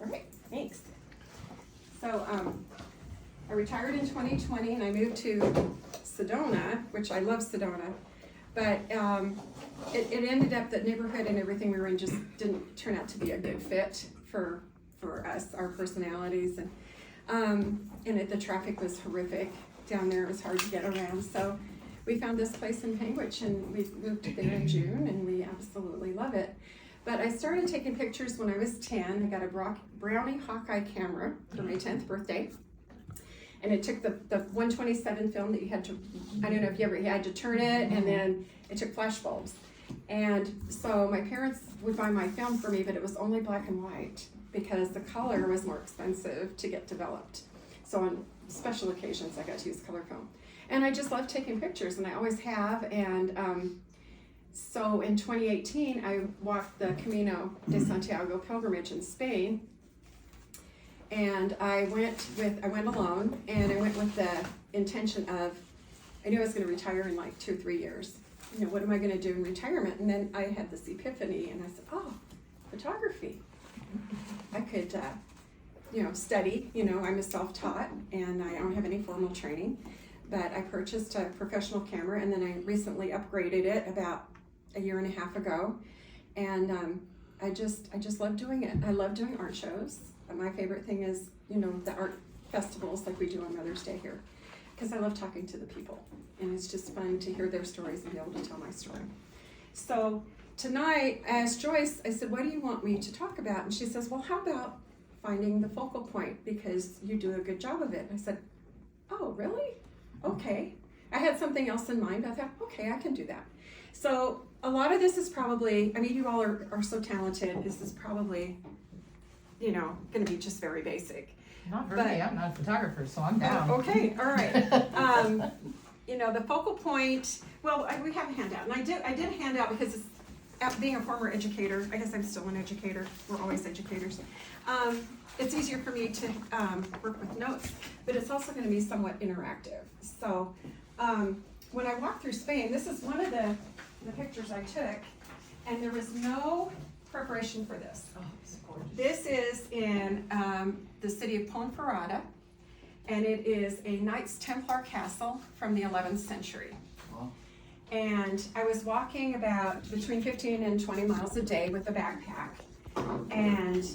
Okay, thanks. So I retired in 2020 and I moved to Sedona, which I love Sedona, but it ended up that neighborhood and everything we were in just didn't turn out to be a good fit for us, our personalities, and the traffic was horrific down there. It was hard to get around, so we found this place in Panguitch and we moved there in June and we absolutely love it. But I started taking pictures when I was 10. I got a Brownie Hawkeye camera for my 10th birthday. And it took the 127 film that you had to, I don't know if you ever had to turn it, and then it took flash bulbs. And so my parents would buy my film for me, but it was only black and white because the color was more expensive to get developed. So on special occasions, I got to use color film. And I just love taking pictures, and I always have. And so in 2018, I walked the Camino de Santiago pilgrimage in Spain. And I went alone, and I went with the intention of, I knew I was going to retire in like 2 or 3 years. You know, what am I going to do in retirement? And then I had this epiphany, and I said, oh, photography. I could, study. You know, I'm a self-taught, and I don't have any formal training. But I purchased a professional camera, and then I recently upgraded it about a year and a half ago. And I just love doing it. I love doing art shows. My favorite thing is, the art festivals like we do on Mother's Day here, because I love talking to the people, and it's just fun to hear their stories and be able to tell my story. So tonight, I asked Joyce, I said, what do you want me to talk about? And she says, well, how about finding the focal point, because you do a good job of it. And I said, oh, really? Okay. I had something else in mind, but I thought, okay, I can do that. So a lot of this is probably, you all are so talented, this is probably going to be just very basic. Not for me, I'm not a photographer, so I'm down. Okay, all right. The focal point, well, we have a handout, and I did a handout because being a former educator, I guess I'm still an educator, we're always educators, it's easier for me to work with notes, but it's also going to be somewhat interactive. So when I walked through Spain, this is one of the pictures I took, and there was no preparation for this. Oh, it's gorgeous. This is in the city of Ponferrada, and it is a Knights Templar castle from the 11th century. Wow. And I was walking about between 15 and 20 miles a day with a backpack, and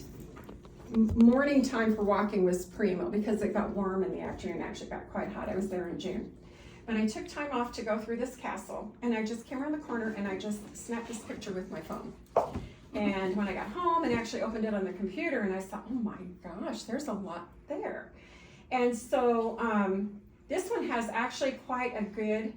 morning time for walking was primo because it got warm in the afternoon. Actually got quite hot. I was there in June. But I took time off to go through this castle, and I just came around the corner and I just snapped this picture with my phone. And when I got home and actually opened it on the computer, and I thought, oh my gosh, there's a lot there. And so this one has actually quite a good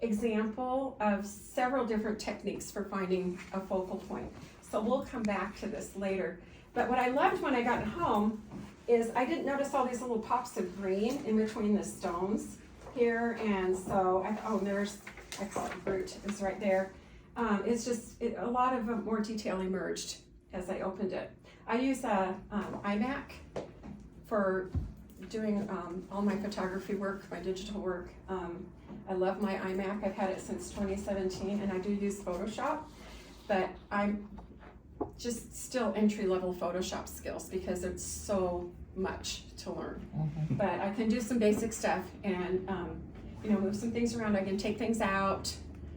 example of several different techniques for finding a focal point. So we'll come back to this later. But what I loved when I got home is I didn't notice all these little pops of green in between the stones here. And so I thought, oh, there's, I call it Brute, it's right there. It's just, a lot of more detail emerged as I opened it. I use a iMac for doing all my photography work, my digital work. I love my iMac. I've had it since 2017, and I do use Photoshop, but I'm just still entry-level Photoshop skills because it's so much to learn. Mm-hmm. But I can do some basic stuff and move some things around. I can take things out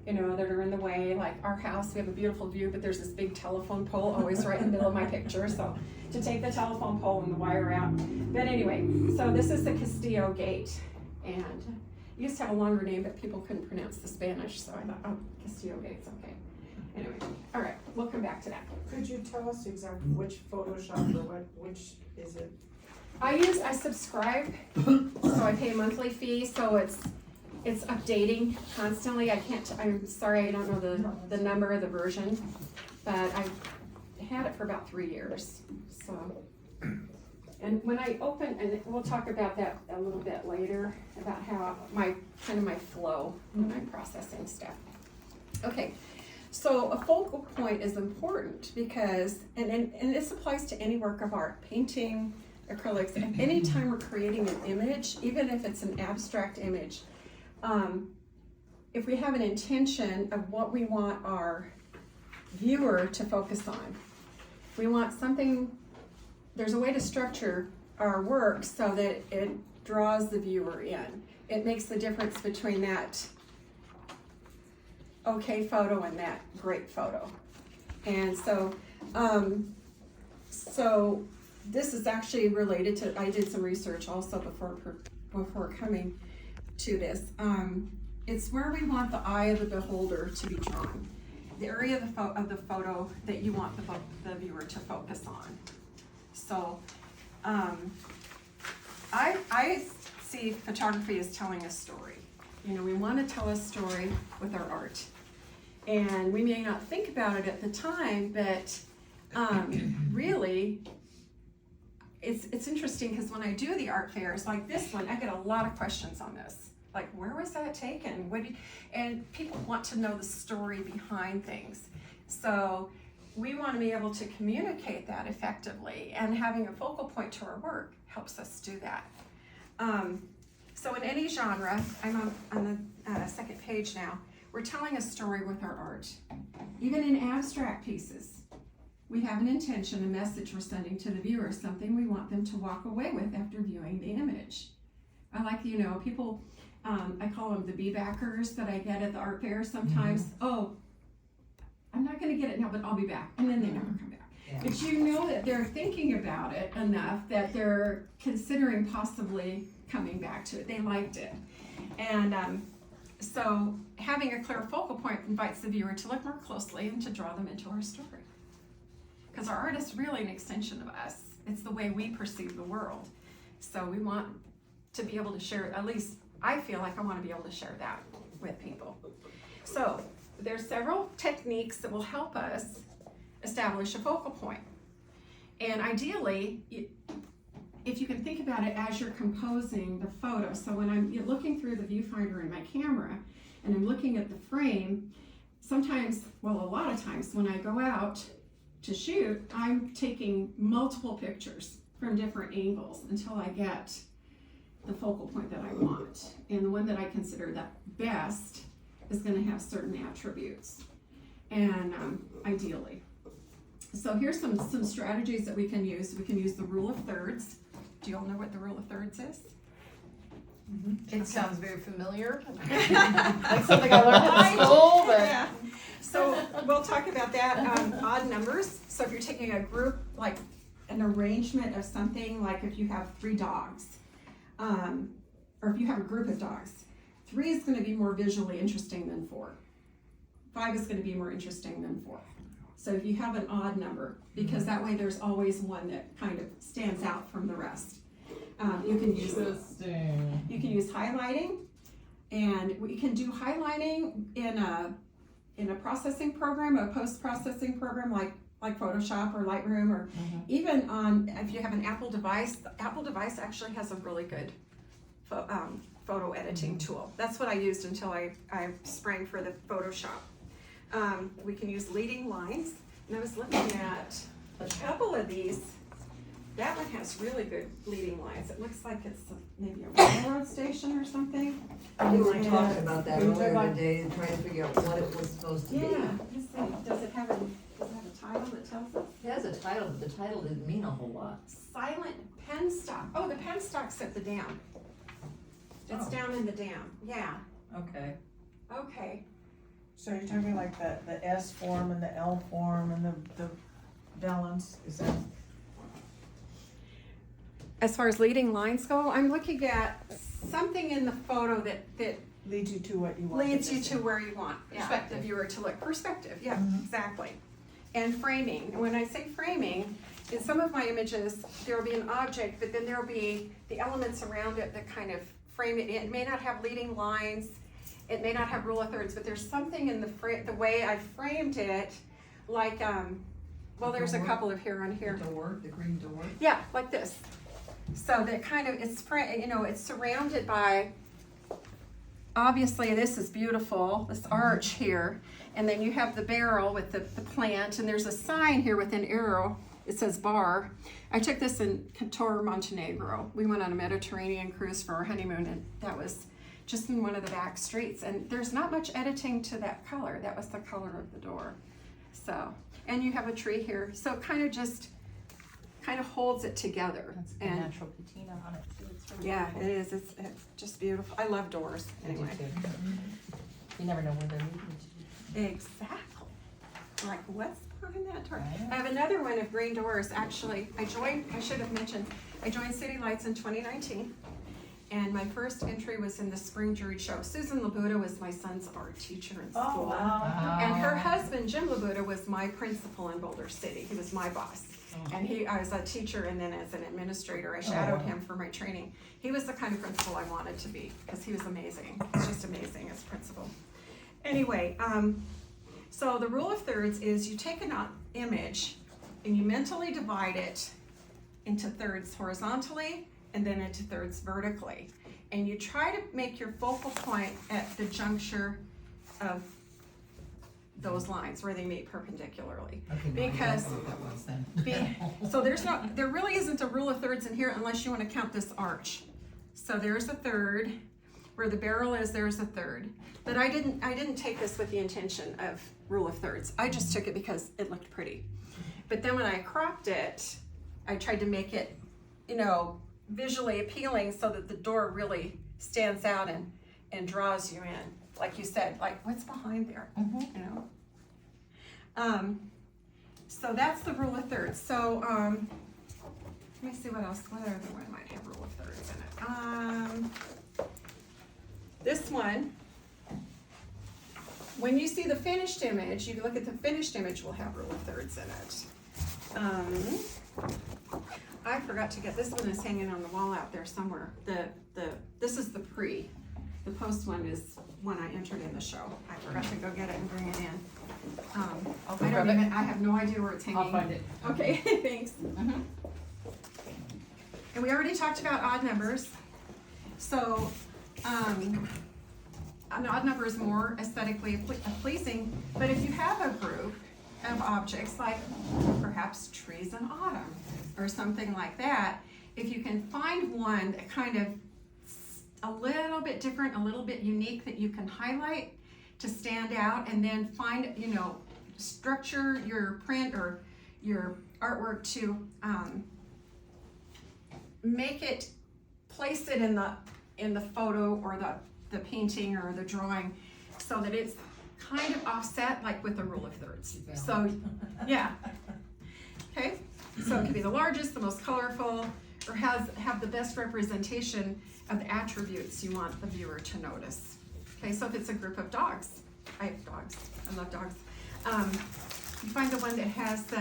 that are in the way, like our house, we have a beautiful view, but there's this big telephone pole always right in the middle of my picture, so to take the telephone pole and the wire out. But anyway, so this is the Castillo Gate, and it used to have a longer name, but people couldn't pronounce the Spanish, so I thought, oh, Castillo Gate's okay. Anyway, all right, we'll come back to that. Could you tell us exactly which Photoshop or which is it? I subscribe, so I pay a monthly fee, so it's updating constantly. I'm sorry, I don't know the number of the version, but I've had it for about 3 years. So, and when I open, and we'll talk about that a little bit later, about how my flow when I'm processing stuff. Okay, so a focal point is important because, and this applies to any work of art, painting, acrylics, anytime we're creating an image, even if it's an abstract image, if we have an intention of what we want our viewer to focus on, we want something there's a way to structure our work so that it draws the viewer in. It makes the difference between that okay photo and that great photo. And so, so this is actually related to, I did some research also before coming to this. It's where we want the eye of the beholder to be drawn. The area of the photo that you want the viewer to focus on. So, I see photography as telling a story. You know, we want to tell a story with our art. And we may not think about it at the time, but really, it's interesting because when I do the art fairs like this one, I get a lot of questions on this. Like, where was that taken? And people want to know the story behind things. So we want to be able to communicate that effectively, and having a focal point to our work helps us do that. So in any genre, I'm on the second page now, we're telling a story with our art. Even in abstract pieces, we have an intention, a message we're sending to the viewer, something we want them to walk away with after viewing the image. I like, you know, people, I call them the bee-backers that I get at the art fair sometimes. Mm-hmm. Oh, I'm not gonna get it now, but I'll be back. And then they never come back. Yeah. But you know that they're thinking about it enough that they're considering possibly coming back to it. They liked it. And so having a clear focal point invites the viewer to look more closely and to draw them into our story. Because our art is really an extension of us. It's the way we perceive the world. So we want to be able to share, at least I feel like I want to be able to share that with people. So there's several techniques that will help us establish a focal point. And ideally, if you can think about it as you're composing the photo, so when I'm looking through the viewfinder in my camera and I'm looking at the frame, sometimes, well, a lot of times when I go out to shoot, I'm taking multiple pictures from different angles until I get the focal point that I want. And the one that I consider the best is going to have certain attributes, and ideally. So here's some strategies that we can use. We can use the rule of thirds. Do you all know what the rule of thirds is? Mm-hmm. It sounds very familiar. Like something I learned in school, but yeah. So we'll talk about that. Odd numbers. So if you're taking a group, like an arrangement of something, like if you have 3 dogs, or if you have a group of dogs, 3 is going to be more visually interesting than 4. 5 is going to be more interesting than 4. So if you have an odd number, because that way there's always one that kind of stands out from the rest. You can use highlighting, and we can do highlighting in a processing program, a post-processing program like Photoshop or Lightroom, or even on, if you have an Apple device, the Apple device actually has a really good photo editing tool. That's what I used until I sprang for the Photoshop. We can use leading lines, and I was looking at a couple of these. That one has really good leading lines. It looks like it's maybe a railroad station or something. We were talking about that earlier today, and trying to figure out what it was supposed to be. Yeah, let's see. Does it have a title that tells us? It has a title, but the title didn't mean a whole lot. Silent penstock. Oh, the penstock's at the dam. It's down in the dam. Yeah. Okay. Okay. So you're talking like the S form and the L form and the balance, is that? As far as leading lines go, I'm looking at something in the photo that Leads you to what you want. leads you to where you want the viewer to look. Perspective, yeah, exactly. And framing. And when I say framing, in some of my images, there will be an object, but then there will be the elements around it that kind of frame it in. It may not have leading lines, it may not have rule of thirds, but there's something in the way I framed it, like, well, there's a couple of here on here. The door, the green door. Yeah, like this. So that kind of, it's surrounded by, obviously this is beautiful, this arch here, and then you have the barrel with the plant, and there's a sign here with an arrow. It says bar. I took this in Cantor, Montenegro. We went on a Mediterranean cruise for our honeymoon, and that was just in one of the back streets. And there's not much editing to that color. That was the color of the door. So, and you have a tree here. So kind kind of holds it together. That's the And natural patina on it too. It's really yeah, cool. it is. It's just beautiful. I love doors anyway. You never know where they're leading Exactly. Like what's behind that door? Right. I have another one of green doors. Actually, I should have mentioned, I joined City Lights in 2019. And my first entry was in the spring jury show. Susan Labuda was my son's art teacher in school. Oh, wow. And her husband, Jim Labuda, was my principal in Boulder City. He was my boss. And I was a teacher, and then as an administrator, I shadowed him for my training. He was the kind of principal I wanted to be, because he was amazing. He's just amazing as principal. Anyway, so the rule of thirds is you take an image and you mentally divide it into thirds horizontally and then into thirds vertically. And you try to make your focal point at the juncture of those lines where they meet perpendicularly. Okay, Because what that was then. so there really isn't a rule of thirds in here unless you want to count this arch. So there's a third, where the barrel is, there's a third. But I didn't take this with the intention of rule of thirds. I just took it because it looked pretty. But then when I cropped it, I tried to make it, visually appealing so that the door really stands out and draws you in. Like you said, like what's behind there, So that's the rule of thirds. So let me see what else. What other one might have rule of thirds in it? This one. When you see the finished image, you can look at the finished image. Will have rule of thirds in it. I forgot to get this one. Is hanging on the wall out there somewhere. This is the pre. The post one is one I entered in the show. I forgot to go get it and bring it in. I have no idea where it's hanging. I'll find it. Okay, thanks. And we already talked about odd numbers. So, an odd number is more aesthetically pleasing, but if you have a group of objects, like perhaps trees in autumn, or something like that, if you can find one that kind of a little bit different, a little bit unique that you can highlight to stand out, and then find, structure your print or your artwork to make it, place it in the photo or the painting or the drawing so that it's kind of offset, like with the rule of thirds. So, yeah. Okay, so it could be the largest, the most colorful, or have the best representation of the attributes you want the viewer to notice. Okay, so if it's a group of dogs, I have dogs, I love dogs. You find the one that has the,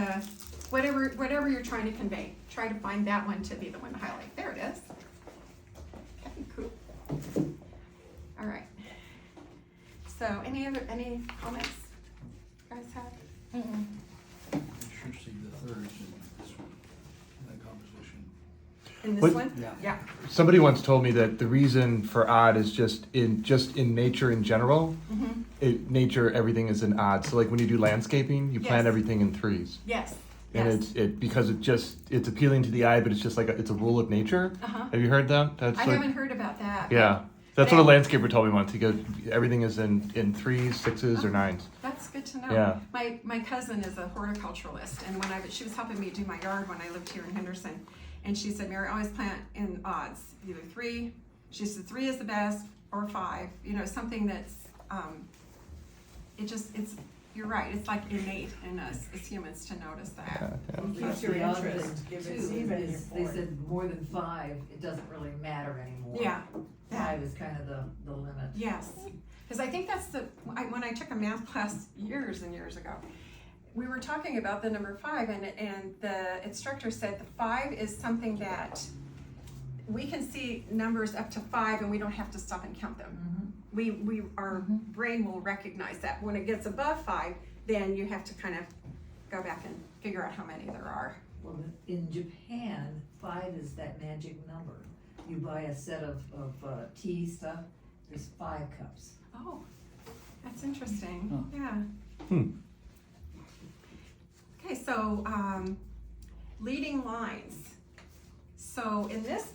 whatever you're trying to convey, try to find that one to be the one to highlight. There it is. Okay, cool. All right. So any comments you guys have? You should see the thirds in this one, in that composition. In this What- one? Yeah. Yeah. Somebody once told me that the reason for odd is just in nature in general. Mm-hmm. Nature, everything is in odd. So like when you do landscaping, you plant Yes. everything in threes, Yes. and Yes. because it's appealing to the eye, but it's just like it's a rule of nature. Uh-huh. Have you heard that? That's I like, haven't heard about that. yeah. That's But what a landscaper told me once. He goes, everything is in threes, sixes, or nines. That's good to know. Yeah. My cousin is a horticulturalist, and she was helping me do my yard when I lived here in Henderson, and she said, Mary, always plant in odds, either three. She said 3 is the best, or 5. Something that's you're right. It's like innate in us as humans to notice that. Yeah, yeah. Keeps your The odd interest, thing, gives too, it even is your they point. said more than 5, it doesn't really matter anymore. Yeah. 5 is kind of the limit. Yes, because I think that's when I took a math class years and years ago, we were talking about the number 5, and the instructor said the 5 is something that we can see numbers up to 5 and we don't have to stop and count them. Our brain will recognize that. When it gets above 5, then you have to kind of go back and figure out how many there are. Well, in Japan, 5 is that magic number. You buy a set of tea stuff, there's 5 cups. Oh, that's interesting. Huh. Yeah. Okay, so leading lines. So in this,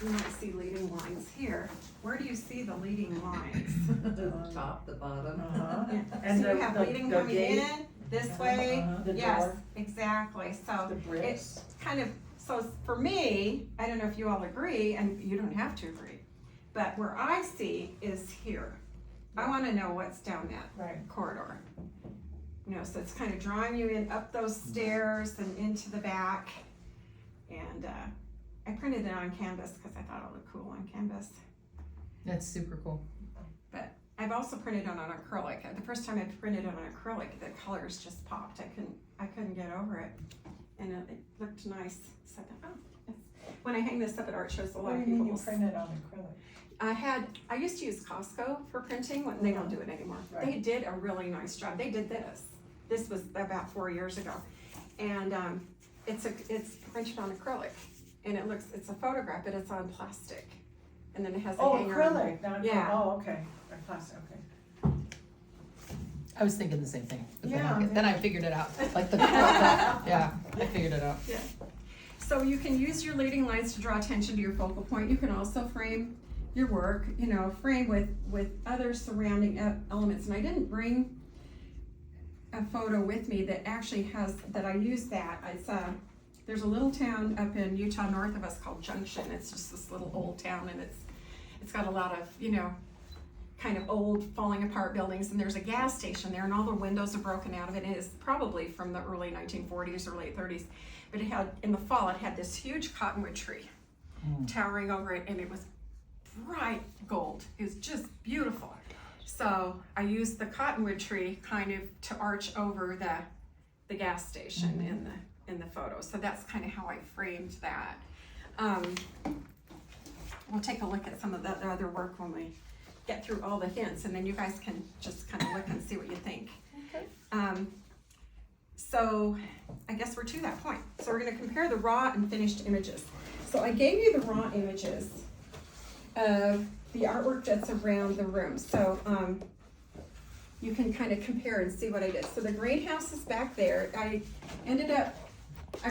you might see leading lines here. Where do you see the leading lines? The top, the bottom. Uh-huh. Yeah. And So you the- have the- leading the coming gate. in this way. The Yes, door. exactly, so. The bricks. Kind of, so for me, I don't know if you all agree, and you don't have to agree, but where I see is here. I wanna know what's down that Right. corridor. You know, so it's kind of drawing you in up those stairs and into the back. And, I printed it on canvas because I thought it looked cool on canvas. That's super cool. But I've also printed it on acrylic. The first time I printed it on acrylic, the colors just popped. I couldn't get over it. And it looked nice. So I thought, oh, when I hang this up at art shows, a lot What do of you mean people you printed on acrylic? I used to use Costco for printing, when they don't do it anymore. Right. They did a really nice job. They did this. This was about 4 years ago. And, it's printed on acrylic. And it's a photograph, but it's on plastic. And then it has a Oh, hanger. acrylic, not, Yeah. oh, okay, or plastic, okay. I was thinking the same thing, but Yeah. then I figured it out. Like yeah, I figured it out. So you can use your leading lines to draw attention to your focal point. You can also frame your work, frame with other surrounding elements. And I didn't bring a photo with me that actually that I use that. There's a little town up in Utah north of us called Junction. It's just this little old town, and it's got a lot of, kind of old falling apart buildings, and there's a gas station there, and all the windows are broken out of it. It is probably from the early 1940s or late 30s, but in the fall, it had this huge cottonwood tree towering over it, and it was bright gold. It was just beautiful. So I used the cottonwood tree kind of to arch over the gas station in the photo. So that's kind of how I framed that. We'll take a look at some of the other work when we get through all the hints, and then you guys can just kind of look and see what you think. Okay. So I guess we're to that point. So we're gonna compare the raw and finished images. So I gave you the raw images of the artwork that's around the room. So you can kind of compare and see what I did. So the greenhouse is back there. I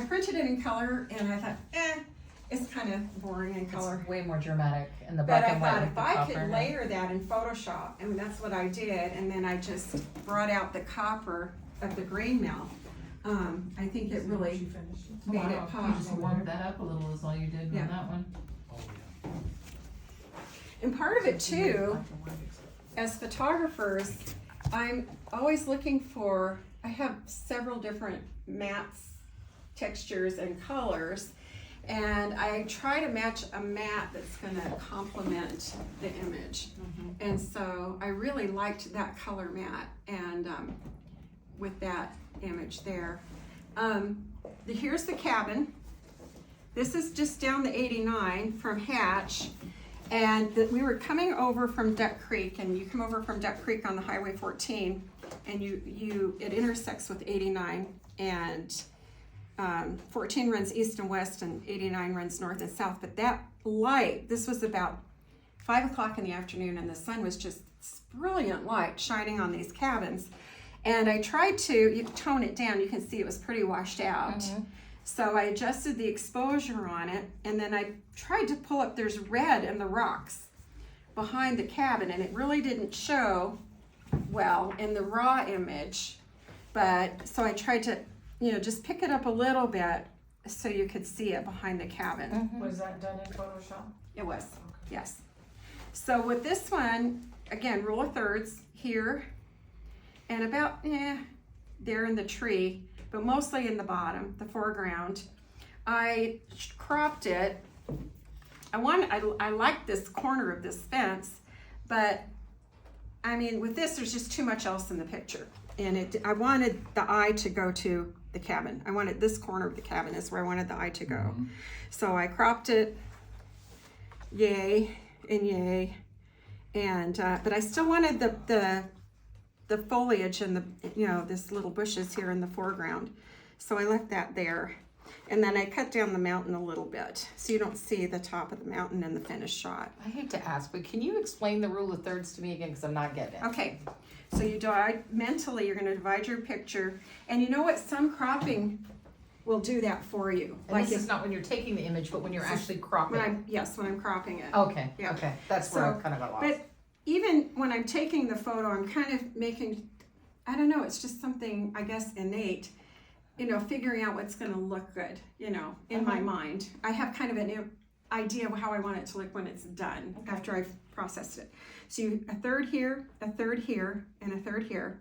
printed it in color, and I thought, it's kind of boring in color. It's way more dramatic in the But black I and white. thought with if the I copper could in it. layer that in Photoshop, and that's what I did, and then I just brought out the copper of the grain mill, I think it really She finished it? made it Wow, pop. you just warmed that up a little is all you did Yeah. on that one. Oh, yeah. And part of it too, Black and white except- as photographers, I'm always looking for, I have several different mats, textures, and colors, and I try to match a mat that's gonna complement the image. And so I really liked that color mat, and with that image there. Here's the cabin. This is just down the 89 from Hatch. And we were coming over from Duck Creek, and you come over from Duck Creek on the Highway 14, and it intersects with 89, and 14 runs east and west, and 89 runs north and south. But that light, this was about 5 o'clock in the afternoon, and the sun was just brilliant light shining on these cabins. And I tried to tone it down. You can see it was pretty washed out. So I adjusted the exposure on it, and then I tried to pull up, there's red in the rocks behind the cabin, and it really didn't show well in the raw image. But, so I tried to, just pick it up a little bit so you could see it behind the cabin. Was that done in Photoshop? It was, yes. So with this one, again, rule of thirds here, and about, there in the tree, but mostly in the bottom, the foreground. I cropped it. I like this corner of this fence, but I mean, with this, there's just too much else in the picture. And I wanted the eye to go to the cabin. I wanted this corner of the cabin is where I wanted the eye to go. So I cropped it, yay and yay. And, but I still wanted the foliage and this little bushes here in the foreground. So I left that there. And then I cut down the mountain a little bit so you don't see the top of the mountain in the finished shot. I hate to ask, but can you explain the rule of thirds to me again? Because I'm not getting it. Okay, so you divide, mentally, you're gonna divide your picture. And you know what, some cropping will do that for you. And this is not when you're taking the image, but when you're actually cropping. When I'm cropping it. Okay, Yeah. okay. That's where So, I kind of got lost. But even when I'm taking the photo, I'm kind of making, I don't know, it's just something, I guess, innate. figuring out what's gonna look good, in my mind. I have kind of an idea of how I want it to look when it's done, after I've processed it. So a third here, a third here, and a third here,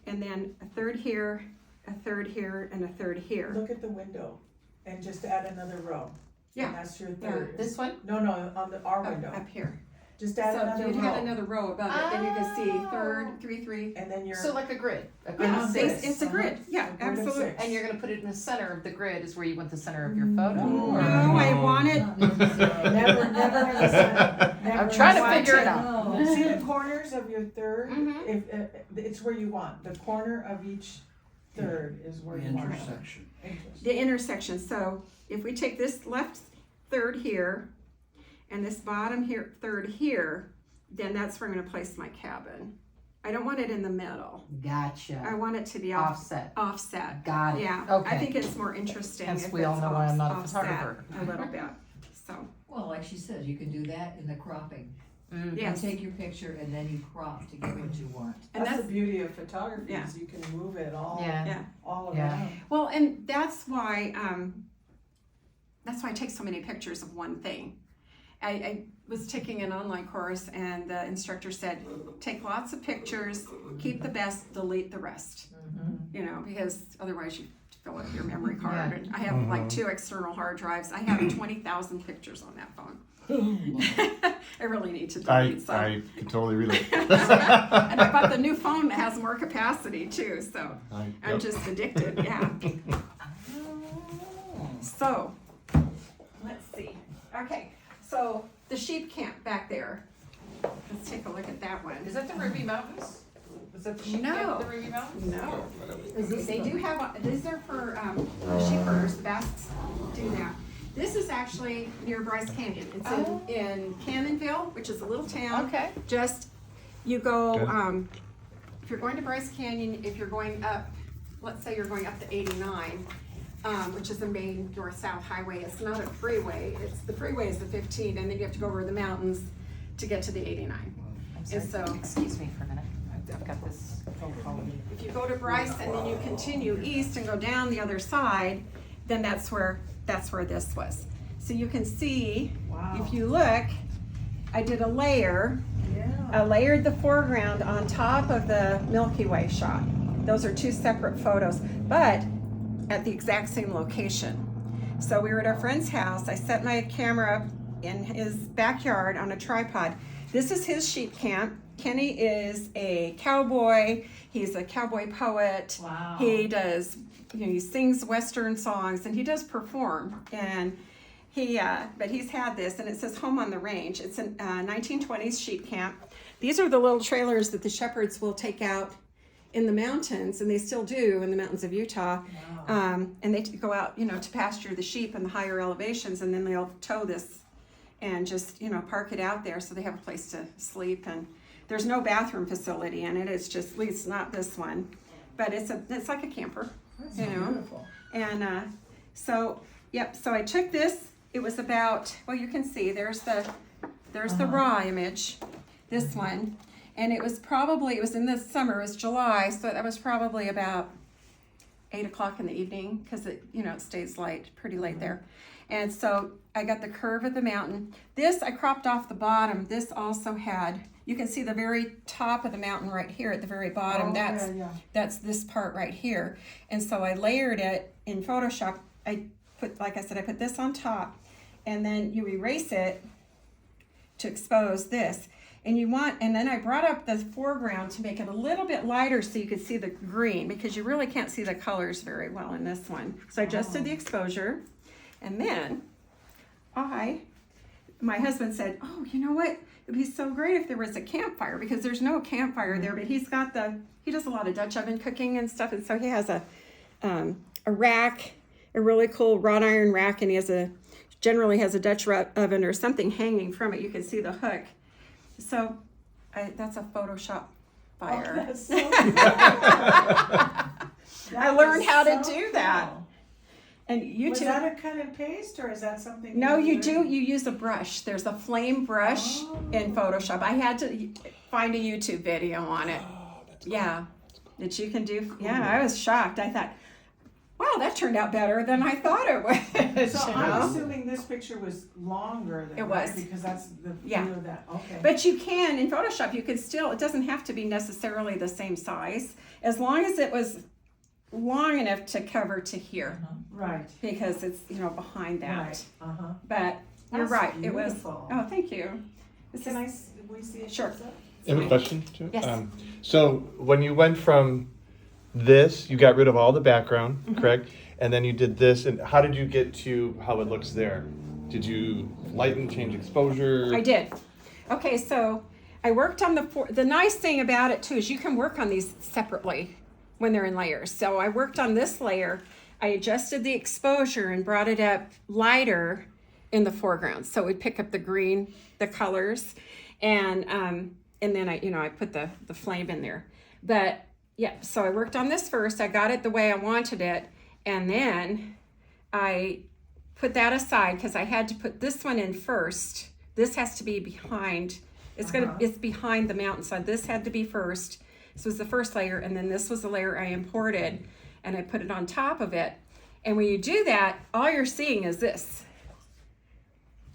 and then a third here, a third here, and a third here. Look at the window and just add another row. Yeah. And that's your third. This one? No, on our window. Up here. Just add So another you'd row. have another row above it, and you can see Oh. third, 3, 3. And then you're. So like a grid. A grid Yeah, of this. six. it's a grid, yeah, A grid of absolutely. six. And you're gonna put it in the center of the grid is where you want the center of your photo? No, or- I want it, Never in the center. Never I'm in trying the to center. figure it out. No. See the corners of your third? Mhm. If, it's where you want, the corner of each third is where The you want it. intersection. the intersection. So if we take this left third here, and this bottom here, third here, then that's where I'm gonna place my cabin. I don't want it in the middle. I Gotcha. want it to be Offset. offset. Got it. Yeah, I Okay. think it's more interesting Hence if we all it's know why I'm not a offset photographer. a little bit, so, Well, like she said, you can do that in the cropping. Mm. yes. You take your picture and then you crop to get what you want. And That's that's, the beauty of photography, Yeah. is you can move it all, Yeah. all Yeah. around. well, and that's why I take so many pictures of one thing. I was taking an online course, and the instructor said, take lots of pictures, keep the best, delete the rest. Because otherwise you fill up your memory card. Yeah. And I have like 2 external hard drives. I have 20,000 pictures on that phone. I really need to delete some. I can totally relate. And I bought the new phone that has more capacity too, so I'm Yep. just addicted, yeah. So, let's see. Okay, so the sheep camp back there. Let's take a look at that one. Is that the Ruby Mountains? Is that the sheep No. camp, the Ruby Mountains? No, they do have, these are for the sheep herders, the Basques do that. This is actually near Bryce Canyon. It's in Cannonville, which is a little town. Okay. Just, you go, Okay. if you're going to Bryce Canyon, if you're going up, let's say you're going up to 89, which is the main north-south highway, it's not a freeway, the freeway is the 15, and then you have to go over the mountains to get to the 89. I'm And sorry. so, Excuse me for a minute. I've got this phone calling me. if you go to Bryce and then you continue east and go down the other side, then that's where this was. So you can see, Wow. if you look, I did a layer. Yeah. I layered the foreground on top of the Milky Way shot. Those are 2 separate photos, but at the exact same location. So we were at our friend's house. I set my camera up in his backyard on a tripod. This is his sheep camp. Kenny is a cowboy. He's a cowboy poet. Wow. He does, he sings Western songs, and he does perform. And but he's had this, and it says Home on the Range. It's a 1920s sheep camp. These are the little trailers that the shepherds will take out in the mountains, and they still do in the mountains of Utah. And they go out, to pasture the sheep in the higher elevations, and then they'll tow this and just, park it out there so they have a place to sleep. And there's no bathroom facility in it. It's just, at least not this one, but it's like a camper, That's beautiful. beautiful. And so I took this. It was about, well, you can see there's the raw image, this one, and it was in the summer. It was July, so that was probably about 8 o'clock in the evening, because it stays pretty late there. And so I got the curve of the mountain. This I cropped off the bottom. This also had, you can see the very top of the mountain right here at the very bottom. Oh, That's this part right here. And so I layered it in Photoshop. Like I said, I put this on top, and then you erase it to expose this. And then I brought up the foreground to make it a little bit lighter so you could see the green, because you really can't see the colors very well in this one. So I just did the exposure, and then my husband said, oh, you know what? It'd be so great if there was a campfire, because there's no campfire there, but he does a lot of Dutch oven cooking and stuff, and so he has a rack, a really cool wrought iron rack, and he generally has a Dutch oven or something hanging from it. You can see the hook. So that's a Photoshop fire. Oh, that's so I learned how to do that. And YouTube. Was that a cut and paste, or is that something? No, you do. learned? You use a brush. There's a flame brush in Photoshop. I had to find a YouTube video on it. Yeah, that you can do. Yeah, I was shocked. I thought, wow, that turned out better than I thought it would. So you I'm know? assuming this picture was longer than It that, was. because that's the Yeah. view of that, okay. But you can, in Photoshop, you could still, it doesn't have to be necessarily the same size, as long as it was long enough to cover to here, Right, because it's, you know, behind that. right, uh-huh. But you're That's right, it was, beautiful. oh, thank you. This Can is- we see it? Sure. close up? I have a question too. Yes. So when you went from this, you got rid of all the background, Mm-hmm. correct? And then you did this, and how did you get to how it looks there? Did you lighten, change exposure? I did. Okay, so I worked on the nice thing about it too is you can work on these separately when they're in layers. So I worked on this layer, I adjusted the exposure and brought it up lighter in the foreground. So it would pick up the green, the colors, and then I put the flame in there. But yeah, so I worked on this first, I got it the way I wanted it, and then I put that aside because I had to put this one in first. This has to be behind. It's behind the mountainside. This had to be first. This was the first layer, and then this was the layer I imported, and I put it on top of it. And when you do that, all you're seeing is this.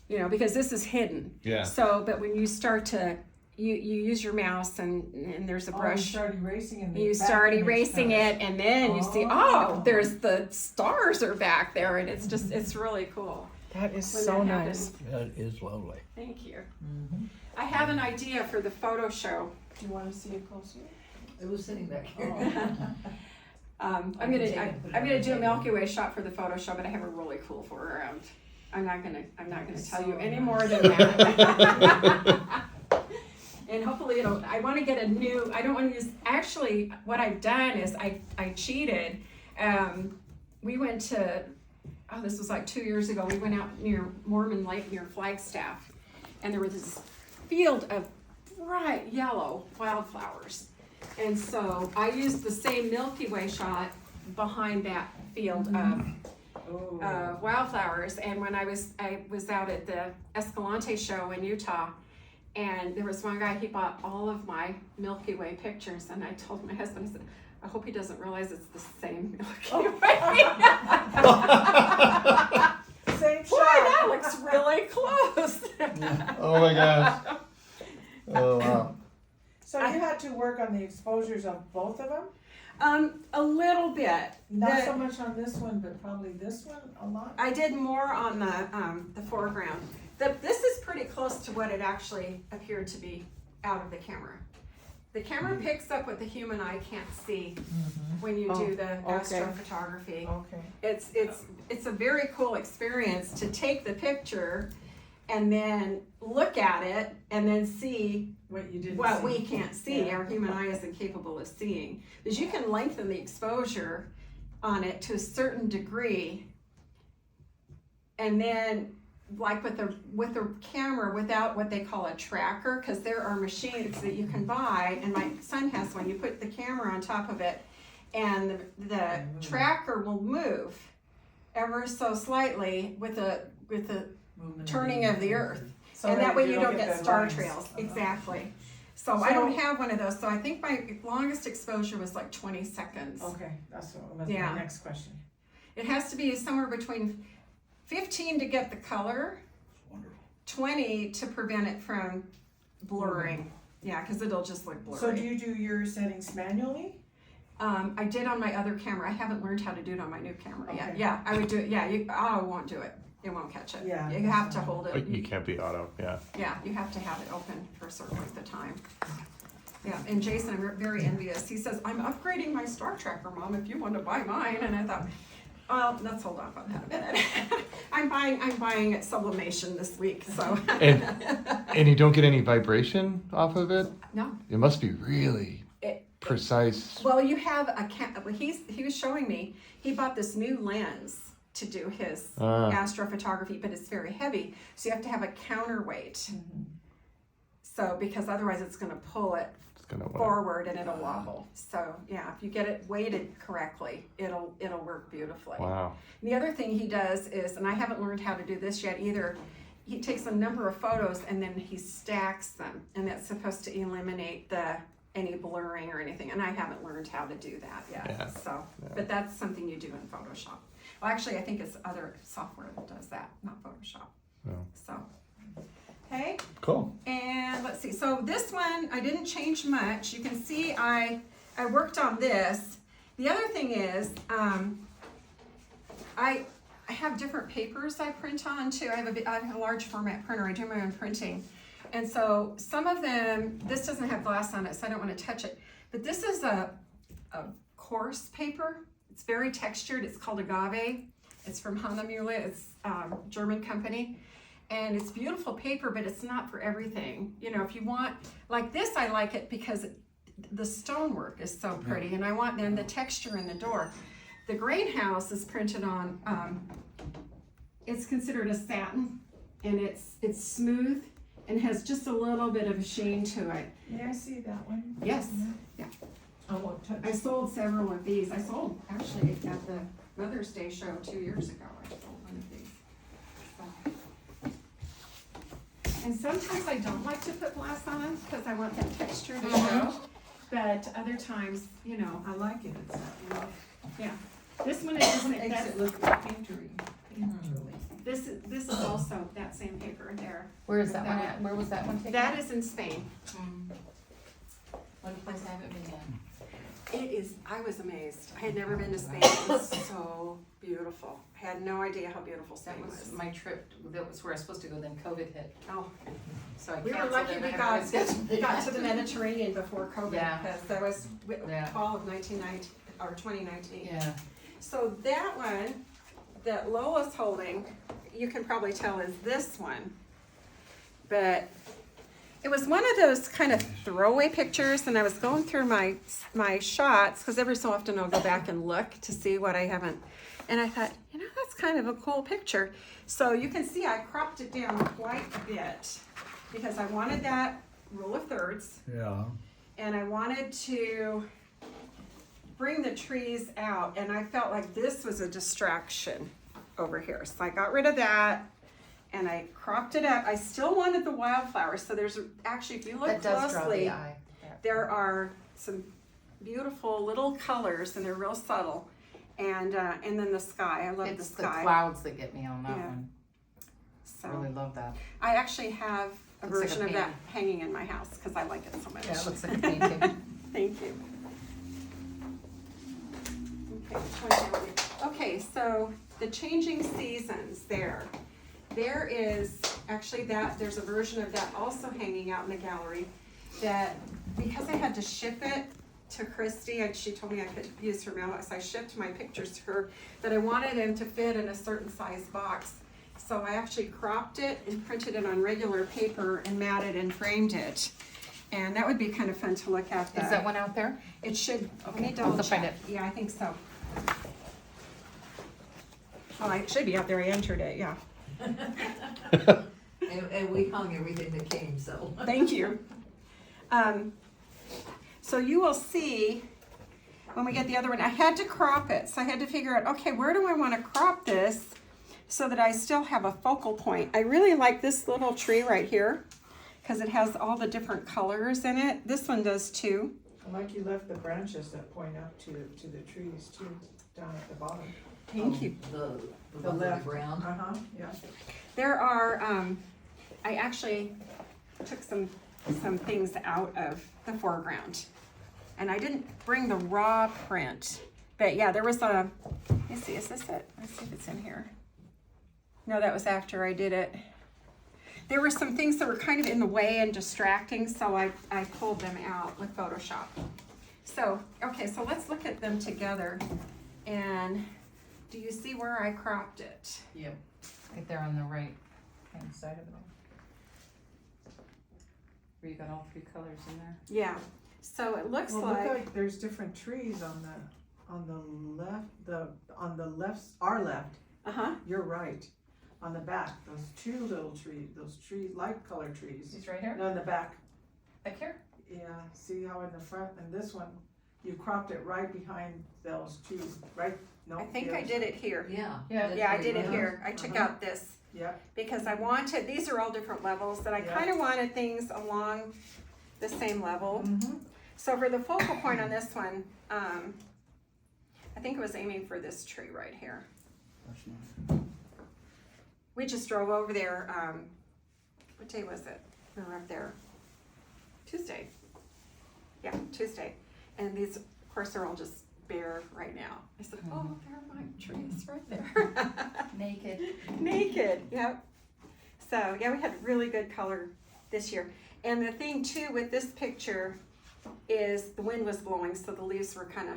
You know, because this is hidden. Yeah. So, but when you start to you use your mouse and there's a Oh, you brush. start erasing in the You back start image erasing colors. it, and then you see, Oh. there's the stars are back there, and it's just, it's really cool. That is when so that nice. happens. That is lovely. Thank you. I have an idea for the photo show. Do you wanna see it closer? It was sitting back here. I'm I can take it, put it gonna on do a the table. Milky Way shot for the photo show, but I have a really cool foreground. I'm not gonna tell you So any nice. more than that. And hopefully I wanna get a new, I don't wanna use, actually, what I've done is I cheated. We went to, this was like 2 years ago, we went out near Mormon Lake near Flagstaff, and there was this field of bright yellow wildflowers. And so I used the same Milky Way shot behind that field of wildflowers. And when I was out at the Escalante show in Utah, and there was one guy, he bought all of my Milky Way pictures, and I told my husband, I said, I hope he doesn't realize it's the same Milky Way. Same Boy, shot. that looks really close. Oh my gosh. Oh wow. So you had to work on the exposures of both of them? A little bit. Not so much on this one, but probably this one a lot? I did more on the foreground. This is pretty close to what it actually appeared to be out of the camera. The camera picks up what the human eye can't see when you do the astrophotography. Okay. It's a very cool experience to take the picture and then look at it and then see What you didn't what see. we can't see, Yeah. our human eye isn't capable of seeing. Because you can lengthen the exposure on it to a certain degree, and then like with the camera without what they call a tracker, because there are machines that you can buy, and my son has one. You put the camera on top of it, and the tracker will move ever so slightly with the Movement turning of the earth. So And that way you don't the get star lines. trails, exactly. So I don't have one of those, so I think my longest exposure was like 20 seconds. Okay, that's what was Yeah. my next question. It has to be somewhere between 15 to get the color, Wonderful. 20 to prevent it from blurring. Yeah, because it'll just look blurry. So do you do your settings manually? I did on my other camera. I haven't learned how to do it on my new camera yet. Okay. Yeah, I would do it. Yeah, auto won't do it. It won't catch it. Yeah. You have to hold Oh, it. you can't be auto, yeah. Yeah, you have to have it open for a certain length of time. Yeah, and Jason, I'm very envious. He says, I'm upgrading my Star Tracker, Mom, if you want to buy mine. And I thought, well, let's hold off on that a minute. I'm buying at Sublimation this week, so. And you don't get any vibration off of it? No. It must be really It- precise. Well, you have he was showing me, he bought this new lens to do his astrophotography, but it's very heavy. So you have to have a counterweight. So, because otherwise it's gonna pull it It's gonna work. forward and it'll wobble. So yeah, if you get it weighted correctly, it'll work beautifully. Wow. And the other thing he does is, and I haven't learned how to do this yet either, he takes a number of photos and then he stacks them, and that's supposed to eliminate the any blurring or anything, and I haven't learned how to do that yet, Yeah. so, but that's something you do in Photoshop. Well, actually, I think it's other software that does that, not Photoshop. Oh. So, okay, Cool. and let's see, so this one, I didn't change much. You can see I worked on this. The other thing is, I have different papers I print on too. I have a large format printer. I do my own printing. And so some of them, this doesn't have glass on it, so I don't want to touch it. But this is a coarse paper. It's very textured. It's called agave. It's from Hanemühle. It's German company. And it's beautiful paper, but it's not for everything. You know, if you want, like this, I like it because the stonework is so pretty. And I want then the texture in the door. The greenhouse is printed on, it's considered a satin, and it's smooth and has just a little bit of a sheen to it. May I see that one? Yes, yeah. I won't touch I it. sold several of these. I sold actually at the Mother's Day show 2 years ago. I sold one of these. So. And sometimes I don't like to put glass on them because I want that texture to show. But other times, you know, I like it, it's that rough. yeah. This one is Makes it look painterly. this is also that same paper there. Where is that one at? Where was that one taken? That is in Spain. One place I haven't been yet. It is, I was amazed. I had never been to Spain. It was so beautiful. I had no idea how beautiful Spain That was was. my trip, that was where I was supposed to go, then COVID hit, Oh, so I we were canceled lucky it. we I haven't rescheduled it got yet. to the Mediterranean before COVID, Yeah. because that was Yeah. fall of 1990, or 2019. Yeah, So that one that Lola's holding, you can probably tell is this one. But it was one of those kind of throwaway pictures, and I was going through my shots, because every so often I'll go back and look to see what I haven't. And I thought, you know, that's kind of a cool picture. So you can see I cropped it down quite a bit, because I wanted that rule of thirds. Yeah. And I wanted to bring the trees out, and I felt like this was a distraction over here. So I got rid of that, and I cropped it up. I still wanted the wildflowers, so there's actually, if you look that does draw closely, the eye. there are some beautiful little colors, and they're real subtle. And then the sky, I love It's the the sky. clouds that get me on that Yeah. one. So Really love that. I actually have a Looks like a version of that painting. hanging in my house, because I like it so much. Yeah, it looks like a painting. Thank you. Okay, which one do you want me- okay, so the changing seasons there. There is actually there's a version of that also hanging out in the gallery that, because I had to ship it to Christy, and she told me I could use her mailbox, I shipped my pictures to her, that I wanted them to fit in a certain size box. So I actually cropped it and printed it on regular paper and matted and framed it. And that would be kind of fun to look at. Is that one out there? It should, let Okay, me I'll double have to find check. Yeah, I think so. Well, it should be out there, I entered it, yeah. And we hung everything that came, so. Thank you. So you will see, when we get the other one, I had to crop it, so I had to figure out, okay, where do I want to crop this so that I still have a focal point? I really like this little tree right here, because it has all the different colors in it. This one does too. I like you left the branches that point up to the trees too, down at the bottom. Thank you. The The one with the left. ground. Uh-huh, yeah. There are, I actually took some things out of the foreground. And I didn't bring the raw print, but yeah, there was let me see, is this it? Let's see if it's in here. No, that was after I did it. There were some things that were kind of in the way and distracting, so I pulled them out with Photoshop. So, okay, so let's look at them together. And do you see where I cropped it? Yep. Right there on the right hand side of it. Where you got all three colors in there. Yeah, so it looks Well, like, look like there's different trees on the left, our left, uh-huh, you're right. On the back, those two little trees, light colored trees. These right here? No, in the back, Back here? yeah, see how in the front, and this one, you cropped it right behind those two, right? No, I think the I other did side. it here. Yeah. Yeah. that's Yeah, I right, did it right. here. I took Uh-huh. out this Yeah, because I wanted, these are all different levels, that I Yeah. kind of wanted things along the same level. mm-hmm, So for the focal point on this one, I think it was aiming for this tree right here. That's nice. We just drove over there, what day was it? We were up there Tuesday. Yeah, Tuesday. And these, of course, they're all just bare right now. I said, oh, there are my trees right there. Naked. Naked, yep. So, yeah, we had really good color this year. And the thing too with this picture is the wind was blowing, so the leaves were kind of,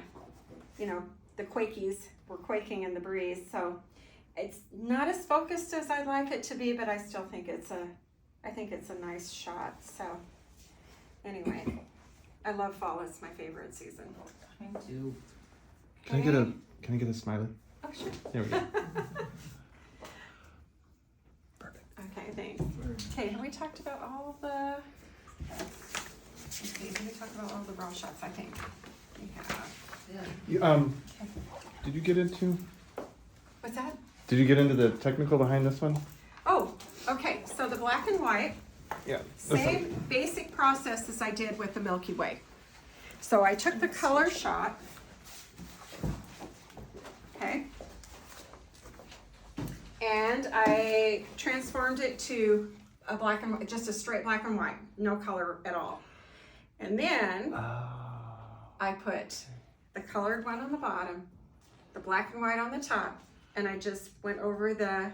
you know, the quakies were quaking in the breeze. So it's not as focused as I'd like it to be, but I still think I think it's a nice shot. So anyway, I love fall. It's my favorite season. Me too. Can I get a smiley? Oh, sure. There we go. Okay, thanks. Very Okay, have we talked about all the, okay, we talked about all the raw shots, I think. We have. Yeah. Did you get into What's that? the technical behind this one? Oh, okay, so the black and white, Yeah. same basic process as I did with the Milky Way. So I took the color shot. Okay. And I transformed it to a black and white, just a straight black and white, no color at all. And then I put the colored one on the bottom, the black and white on the top, and I just went over the,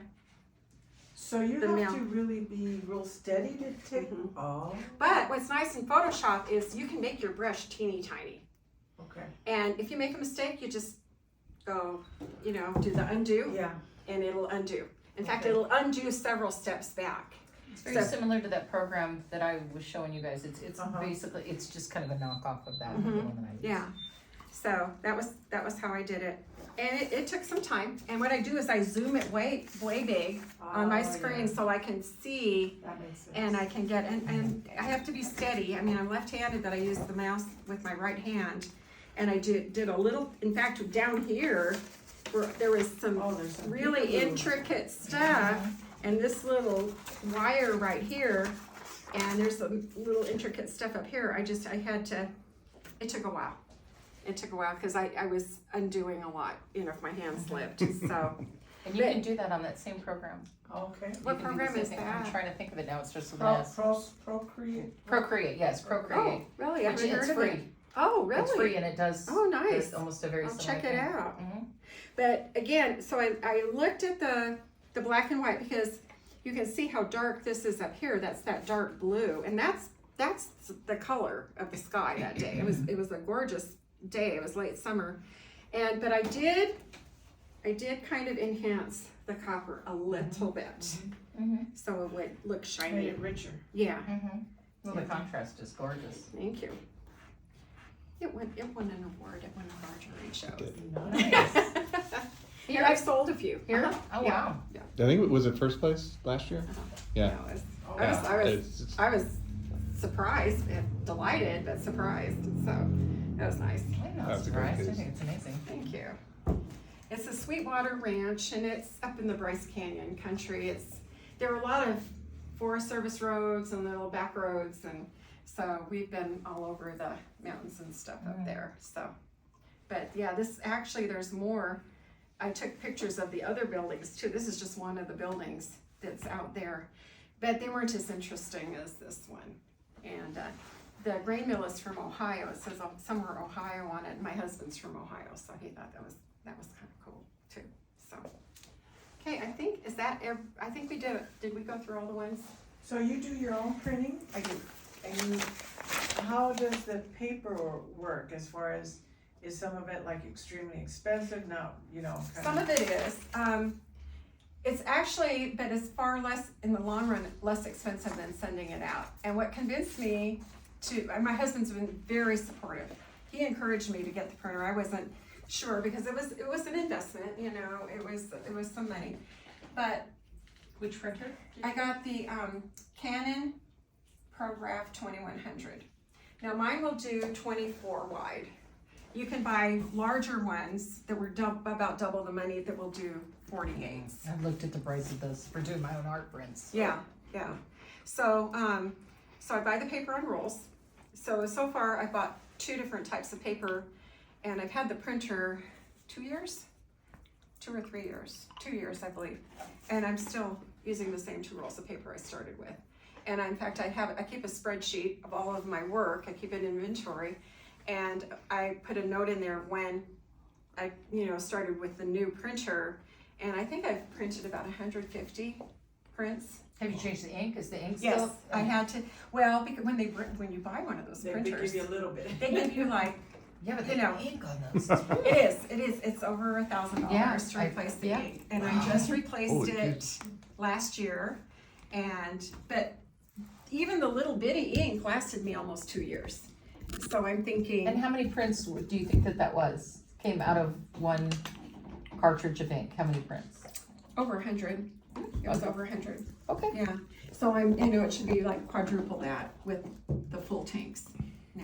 So you The have nail. to really be real steady to take, Mhm. oh, but what's nice in Photoshop is you can make your brush teeny tiny. okay, And if you make a mistake, you just go, you know, do the undo, yeah. and it'll undo. In fact, Okay. it'll undo several steps back. It's very So- similar to that program that I was showing you guys. It's Uh-huh. basically, it's just kind of a knockoff of that, Mhm. the one that I used. Yeah. So that was how I did it. And it took some time. And what I do is I zoom it way big on my Oh, screen yeah. so I can see That makes sense. and I can get, and I have to be steady. I mean, I'm left-handed, but I use the mouse with my right hand. And I did a little, in fact, down here, where there was some Oh, there's some really peekaboo. intricate stuff, and this little wire right here, and there's some little intricate stuff up here. I had to, it took a while. It took a while, because I was undoing a lot, you know, if my hand slipped, so. And you can do that on that same program. Okay. You What can do the program same is thing. I'm that? trying to think of it now. It starts with an S. Procreate. Procreate, yes, Oh, Procreate. really? I Which haven't it's heard of it. free. Oh, really? It's free and it does. Oh, nice. does almost a very I'll similar check it thing. out. Mhm. But again, so I looked at the black and white, because you can see how dark this is up here. That's that dark blue, and that's the color of the sky that day. It was a gorgeous day. It was late summer, but I did kind of enhance the copper a little bit, Mhm. so it would look Made shiny. it richer. Yeah, Mhm. Well, the contrast is gorgeous. thank you. It won an award at one of our jury shows. Nice. Here, I've sold a few. Here? Uh-huh. Oh, Yeah. wow. Yeah. I think it was it first place last year. Yeah. Yeah, it was- Oh, I was surprised and delighted, but surprised. So that was nice. I'm not That's a great surprised. I case. think it's amazing. Thank you. It's a Sweetwater Ranch, and it's up in the Bryce Canyon country. There are a lot of Forest Service roads and little back roads, and so we've been all over the mountains and stuff up there. So, but yeah, there's more. I took pictures of the other buildings too. This is just one of the buildings that's out there, but they weren't as interesting as this one. And the grain mill is from Ohio. It says somewhere Ohio on it. My husband's from Ohio, so he thought that was kind of cool too. So, okay, I think we did it. Did we go through all the ones? So you do your own printing? I do. And how does the paper work as far as, is some of it like extremely expensive now, you know? kind Some of it is. It's actually, but it's far less, in the long run, less expensive than sending it out. And what convinced me my husband's been very supportive. He encouraged me to get the printer. I wasn't sure, because it was an investment, you know, it was some money. But Which printer? I got the Canon ProGraph 2100. Now mine will do 24 wide. You can buy larger ones that were about double the money that will do 48s. I've looked at the price of those for doing my own art prints. Yeah. So I buy the paper on rolls. So far I bought two different types of paper, and I've had the printer 2 years, 2 or 3 years, 2 years, I believe, and I'm still using the same 2 rolls of paper I started with. And in fact, I keep a spreadsheet of all of my work. I keep an inventory, and I put a note in there when I, started with the new printer, and I think I've printed about 150 prints. Have you changed the ink? Is the ink still? Yes, I had to. Well, because when you buy one of those They printers, give you a little bit. they give you like, Yeah, but you the know. ink on those. it is, it's over $1,000 Yeah, to replace the yeah. ink. And I just replaced Holy it last year, but even the little bitty ink lasted me almost 2 years. So I'm thinking. And how many prints do you think that was? Came out of one cartridge of ink? How many prints? Over 100. It was over 100. Okay. Yeah. So it should be like quadruple that with the full tanks. now.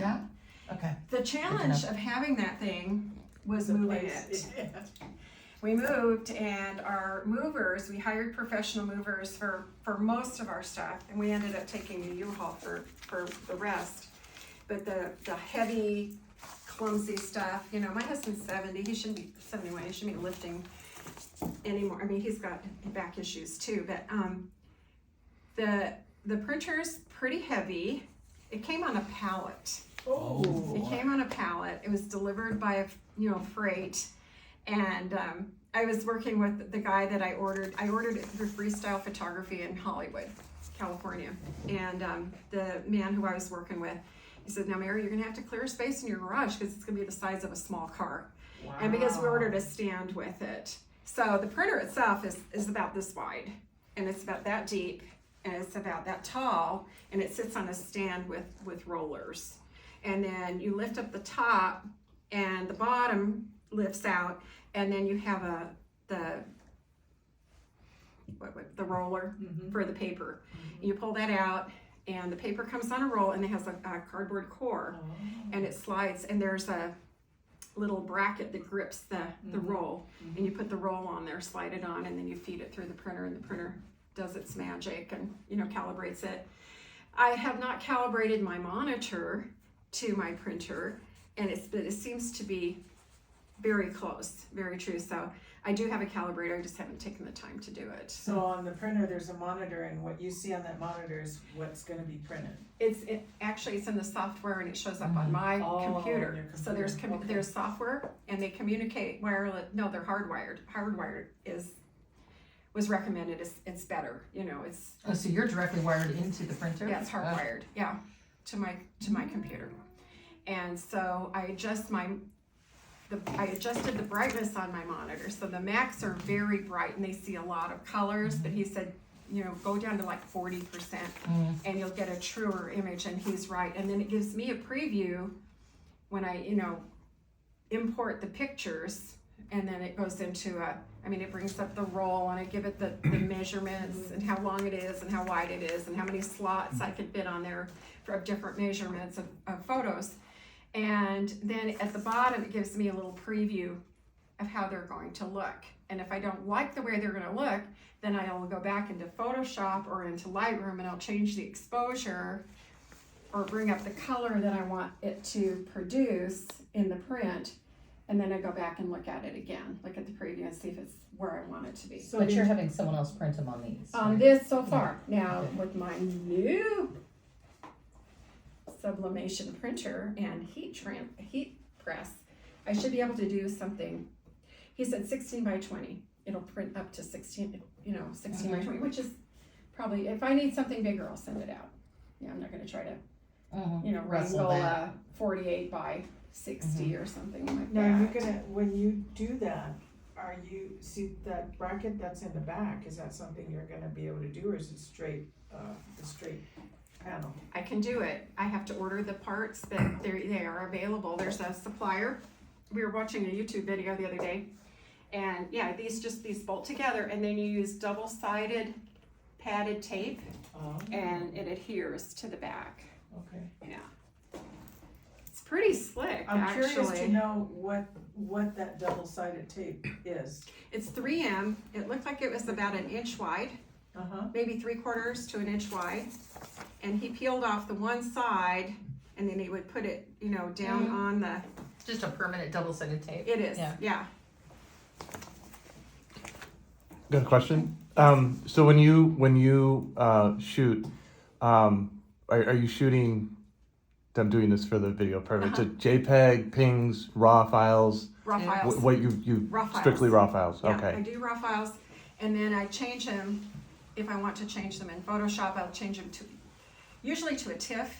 Yeah. Okay. The challenge of having that thing was The moving place. it. We moved, and our movers, we hired professional movers for most of our stuff, and we ended up taking a U-Haul for the rest. But the heavy, clumsy stuff, my husband's 70, he shouldn't be 71, he shouldn't be lifting anymore. I mean, he's got back issues too, but the printer's pretty heavy. It came on a pallet. Oh. It came on a pallet. It was delivered by freight, and I was working with the guy that I ordered it through Freestyle Photography in Hollywood, California, and the man who I was working with, he said, "Now, Mary, you're gonna have to clear space in your garage because it's gonna be the size of a small car." Wow. And because we ordered a stand with it. So the printer itself is about this wide, and it's about that deep, and it's about that tall, and it sits on a stand with rollers. And then you lift up the top, and the bottom lifts out, and then you have the roller for the paper. You pull that out, and the paper comes on a roll, and it has a cardboard core, and it slides, and there's a little bracket that grips the roll, and you put the roll on there, slide it on, and then you feed it through the printer, and the printer does its magic and calibrates it. I have not calibrated my monitor to my printer, but it seems to be very close, very true. So I do have a calibrator, I just haven't taken the time to do it. So on the printer, there's a monitor, and what you see on that monitor is what's gonna be printed. Actually it's in the software, and it shows up on my Oh, computer. on your So there's computer. Okay. there's software, and they communicate wireless. No, they're hardwired. Hardwired was recommended. It's better. It's Oh, so you're directly wired into the printer? yeah, it's hardwired. Yeah, to my computer. And so I adjusted the brightness on my monitor. So the Macs are very bright, and they see a lot of colors. But he said, go down to like 40%, and you'll get a truer image. And he's right. And then it gives me a preview when I import the pictures, and then it goes into it brings up the roll, and I give it the measurements and how long it is and how wide it is and how many slots I could fit on there for different measurements of photos. And then at the bottom, it gives me a little preview of how they're going to look. And if I don't like the way they're going to look, then I'll go back into Photoshop or into Lightroom, and I'll change the exposure or bring up the color that I want it to produce in the print. And then I go back and look at it again, look at the preview and see if it's where I want it to be. So But you're having someone else print them on these? On this so far. Now with my new sublimation printer and heat press, I should be able to do something. He said 16 by 20. It'll print up to 16 by 20, which is probably, if I need something bigger, I'll send it out. Yeah, I'm not gonna try to, Wrestle wrangle that. 48 by 60 or something like Now, that. you're gonna, when you do that, see that bracket that's in the back, is that something you're gonna be able to do, or is it straight, the straight panel? I can do it. I have to order the parts, but they are available. There's a supplier. We were watching a YouTube video the other day, and yeah, these bolt together, and then you use double-sided padded tape, Oh, and it adheres to the back. okay. Yeah, it's pretty slick. I'm curious to actually. know what that double-sided tape is. It's 3M. It looked like it was about an inch wide, Uh-huh. maybe 3/4 to an inch wide, and he peeled off the one side and then he would put it, you know, down on the, Just a permanent double-sided tape. it is, Yeah. yeah. Got a question? So when you shoot, are you shooting? I'm doing this for the video purpose. It's a JPEG, pings, RAW files. Raw Yeah. files. What you Raw files. strictly RAW files? Yeah, I Okay. do raw files, and then I change them, if I want to change them in Photoshop, I'll change them to, usually to a TIFF.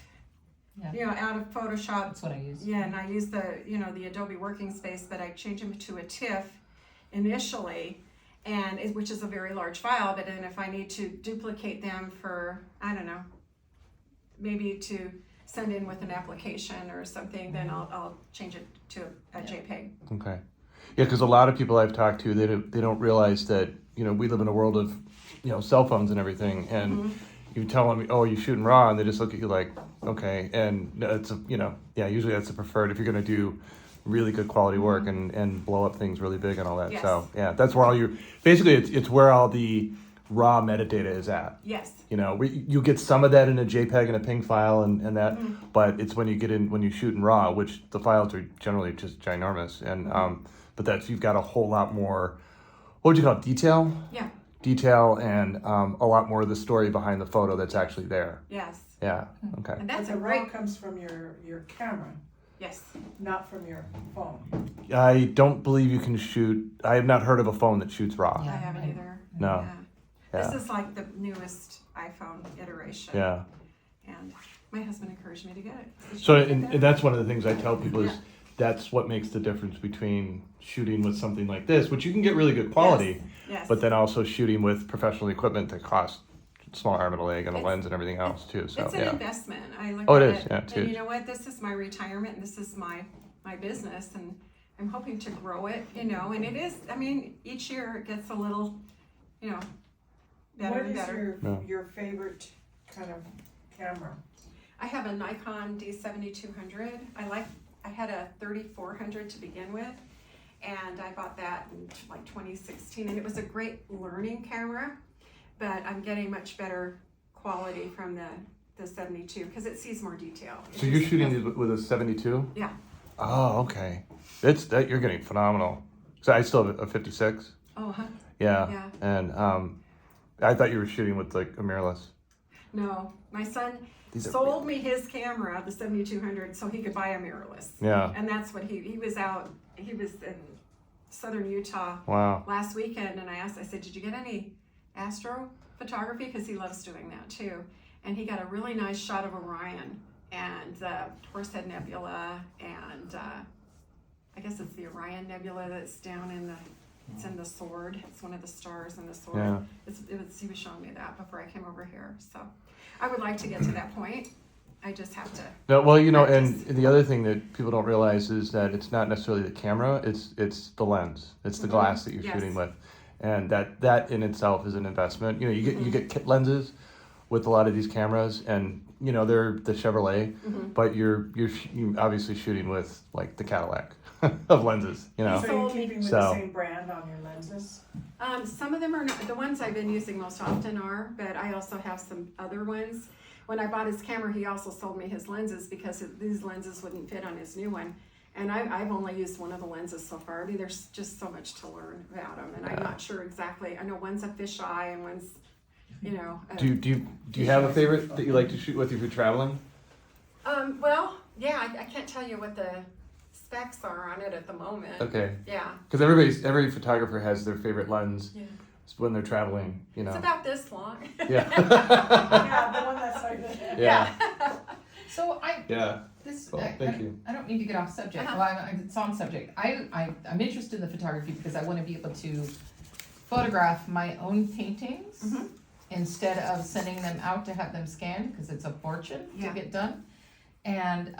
Yeah. You know, out of Photoshop, That's what I use. yeah, and I use the, you know, the Adobe Working Space, but I change them to a TIFF initially, and which is a very large file, but then if I need to duplicate them for, I don't know, maybe to send in with an application or something, then I'll change it to a JPEG. Okay. Yeah, because a lot of people I've talked to, they don't realize that, you know, we live in a world of, you know, cell phones and everything, and you tell them, oh, you're shooting RAW, and they just look at you like, okay, and it's a, you know, yeah, usually that's the preferred if you're gonna do really good quality work and blow up things really big and all that. Yes. So yeah, that's where all your basically it's where all the raw metadata is at. Yes, You know, you get some of that in a JPEG and a PNG file and that, but it's when you shoot in RAW, which the files are generally just ginormous, and but that's you've got a whole lot more. What would you call it? Detail and a lot more of the story behind the photo that's actually there. yes, Yeah. Okay. and But that's a the raw great, comes from your camera, yes. not from your phone. I don't believe you can shoot. I have not heard of a phone that shoots RAW. I haven't either. No. Yeah. Yeah. This is like the newest iPhone iteration. Yeah. And my husband encouraged me to get it. He said, So, "You should and get that." that's one of the things I tell people is Yeah. that's what makes the difference between shooting with something like this, which you can get really good quality, Yes. but then also shooting with professional equipment that costs a small arm and a leg and a It's- lens and everything else too. So It's an yeah. investment. I look Oh, at it is. Yeah, it's and huge. you know what? This is my retirement, and this is my business, and I'm hoping to grow it. You know, and it is. I mean, each year it gets a little, you know, better What and is better. Yeah. your favorite kind of camera? I have a Nikon D7200. I had a 3400 to begin with, and I bought that in like 2016, and it was a great learning camera, but I'm getting much better quality from the 72 because it sees more detail. It So you're just shooting has- it with a 72? Yeah. Oh, okay. It's that you're getting phenomenal. So I still have a 56. Oh, huh? Yeah. Yeah. And I thought you were shooting with like a mirrorless. No, my son These are sold me his camera, the 7200, so he could buy a mirrorless. Yeah. And that's what he was in southern Utah Wow. last weekend, and I said, did you get any astro photography? Because he loves doing that too. And he got a really nice shot of Orion and the Horsehead Nebula, and I guess it's the Orion Nebula that's down in it's in the Sword. It's one of the stars in the Sword. Yeah. He was showing me that before I came over here. So I would like to get to that point. I just have to. No, well, you know, and practice. the other thing that people don't realize is that it's not necessarily the camera; it's the lens, it's the glass that you're Yes. shooting with, and that in itself is an investment. You know, you get kit lenses with a lot of these cameras, and you know they're the Chevrolet, but you're obviously shooting with like the Cadillac of lenses. You know, So you're keeping with So- the same brand on your lenses? Some of them are not, the ones I've been using most often are, but I also have some other ones. When I bought his camera, he also sold me his lenses because these lenses wouldn't fit on his new one. And I've only used one of the lenses so far. I mean, there's just so much to learn about them, and I'm not sure exactly. I know one's a fisheye and one's, you know. do you have a favorite that you like to shoot with if you're traveling? Well, yeah, I can't tell you what the specs are on it at the moment. Okay, Yeah. because every photographer has their favorite lens Yeah. when they're traveling. You It's know, about this long. yeah, Yeah, the one that's like that. yeah, So yeah. this, Cool, thank you. I don't mean to get off subject, Uh-huh. well, it's on subject. I'm interested in the photography because I wanna be able to photograph my own paintings Mhm. instead of sending them out to have them scanned, cause it's a fortune to Yeah. get done. And,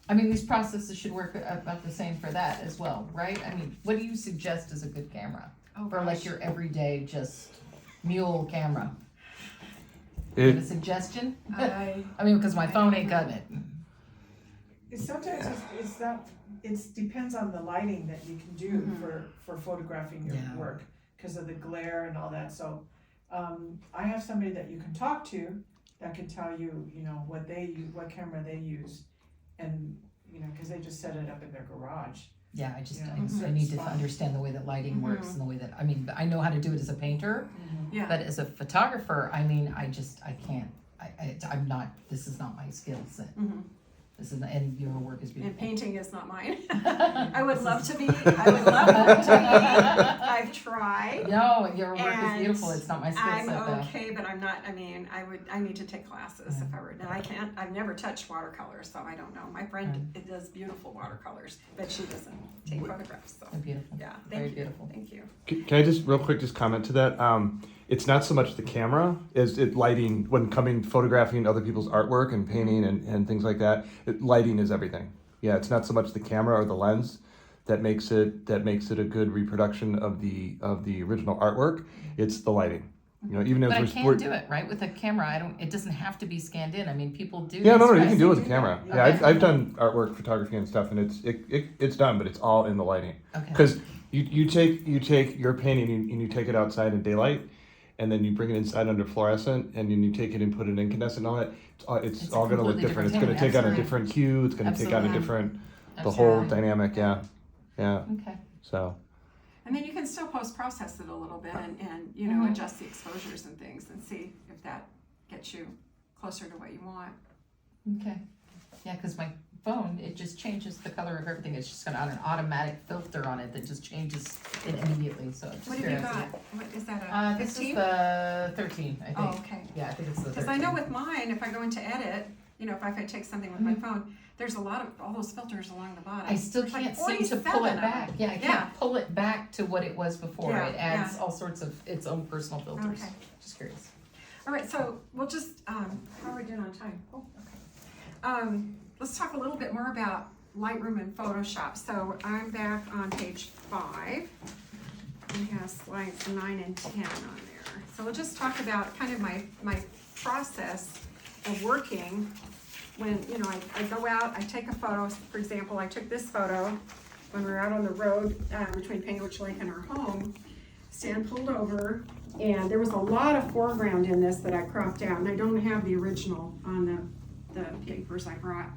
I mean, these processes should work about the same for that as well, right? I mean, what do you suggest is a good camera? Oh, For like gosh. your everyday, just mule camera? You have a suggestion? I I mean, because my phone ain't cutting it. Sometimes it depends on the lighting that you can do Mhm. for photographing your Yeah. work, because of the glare and all that, so, I have somebody that you can talk to, that can tell you, you know, what they use, what camera they use, and, you know, cause they just set it up in their garage. Yeah, I just, Yeah. I need to understand the way that lighting works and the way that, I mean, I know how to do it as a painter, Yeah. but as a photographer, I mean, I can't, I'm not, this is not my skill set. Mhm. This is, and your work is And beautiful. painting is not mine. I would love to be, I would love for it to be. I've tried. No, your work is And beautiful, it's not my skill I'm set though. okay, but I'm not, I mean, I need to take classes if I were, and I can't, I've never touched watercolors, so I don't know. My friend does beautiful watercolors, but she doesn't take photographs, so, They're beautiful. yeah, Very thank you, beautiful. thank you. Can I just real quick just comment to that? It's not so much the camera as it lighting when coming photographing other people's artwork and painting and things like that. Lighting is everything. Yeah, it's not so much the camera or the lens that makes it a good reproduction of the original artwork. It's the lighting. You know, even But I as can do it, right, with a camera, it doesn't have to be scanned in, I mean, people do. Yeah, no, these you can do it with a guys- camera. Okay. Yeah, I've done artwork, photography, and stuff, and it's done, but it's all in the lighting. Okay. Because you take your painting and you take it outside in daylight, and then you bring it inside under fluorescent, and then you take it and put it in incandescent and all that. It's It's a all going to look completely different. It's different going to take on a thing, different hue. It's going to take on a Absolutely. different the whole Absolutely. dynamic. Yeah. Okay. So And then you can still post-process it a little bit and you know, adjust the exposures and things and see if that gets you closer to what you want. Okay. Yeah, because my phone, it just changes the color of everything. It's just got an automatic filter on it that just changes it immediately. So just What have you got? What, is that a This is 15? the 13, I think. Oh, okay. Yeah, I think it's the 13. Because I know with mine, if I go into edit, you know, if I could take something with my phone, there's a lot of, all those filters along the bottom. I still There's like can't seem to 47 pull it of back. them. Yeah, I can't pull it back to what it was before. Yeah, It adds all sorts of its own personal filters. Okay. Just curious. All right, so we'll just, how are we doing on time? Oh, okay. Let's talk a little bit more about Lightroom and Photoshop. So I'm back on page 5. We have slides 9 and 10 on there. So we'll just talk about kind of my process of working when, you know, I go out, I take a photo. For example, I took this photo when we were out on the road between Panguitch Lake and our home. Stand pulled over, and there was a lot of foreground in this that I cropped out, and I don't have the original on the papers I brought.